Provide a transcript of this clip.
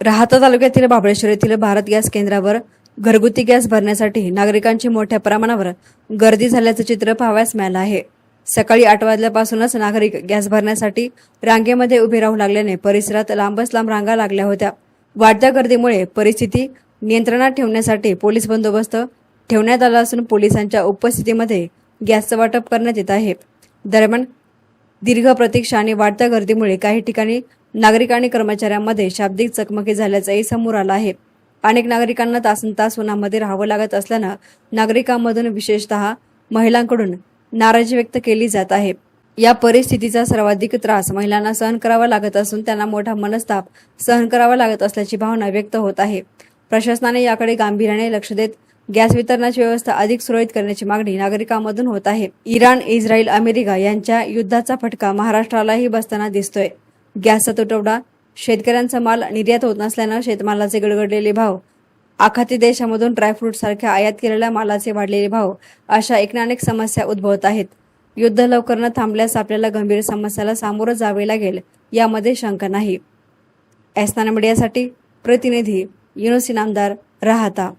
राहाता तालुक्यातील बाबळेश्वर येथील भारत गॅस केंद्रावर घरगुती गॅस भरण्यासाठी नागरिकांची मोठ्या प्रमाणावर गर्दी झाल्याचं चित्र पाहावयास मिळालं आहे। सकाळी 8 वाजल्यापासूनच नागरिक गॅस भरण्यासाठी रांगेमध्ये उभे राहू लागल्याने परिसरात लांबच लांब रांगा लागल्या होत्या। वाढत्या गर्दीमुळे परिस्थिती नियंत्रणात ठेवण्यासाठी पोलीस बंदोबस्त ठेवण्यात आला असून पोलिसांच्या उपस्थितीमध्ये गॅसचं वाटप करण्यात येत आहे। दरम्यान दीर्घ प्रतीक्षा आणि वाढत्या गर्दीमुळे काही ठिकाणी नागरिक आणि कर्मचाऱ्यांमध्ये शाब्दिक चकमकी झाल्याचंही समोर आलं आहे। अनेक नागरिकांना तासनतास उन्हामध्ये राहावं लागत असल्यानं नागरिकांमधून विशेषतः महिलांकडून नाराजी व्यक्त केली जात आहे। या परिस्थितीचा सर्वाधिक त्रास महिलांना सहन करावा लागत असून त्यांना मोठा मनस्ताप सहन करावा लागत असल्याची भावना व्यक्त होत आहे। प्रशासनाने याकडे गांभीर्याने लक्ष देत गॅस वितरणाची व्यवस्था अधिक सुरळीत करण्याची मागणी नागरिकांमधून होत आहे। इराण, इस्रायल, अमेरिका यांच्या युद्धाचा फटका महाराष्ट्रालाही बसताना दिसतोय। गॅसचा तुटवडा, शेतकऱ्यांचा माल निर्यात होत नसल्यानं शेतमालाचे गडगडलेले भाव, आखाती देशामधून ड्रायफ्रूट सारख्या आयात केलेल्या मालाचे वाढलेले भाव अशा अनेक समस्या उद्भवत आहेत। युद्ध लवकर न थांबल्यास आपल्याला गंभीर समस्याला सामोरं जावे लागेल यामध्ये शंका नाही। एसनाना मीडियासाठी प्रतिनिधी युनुस इनामदार, राहाता।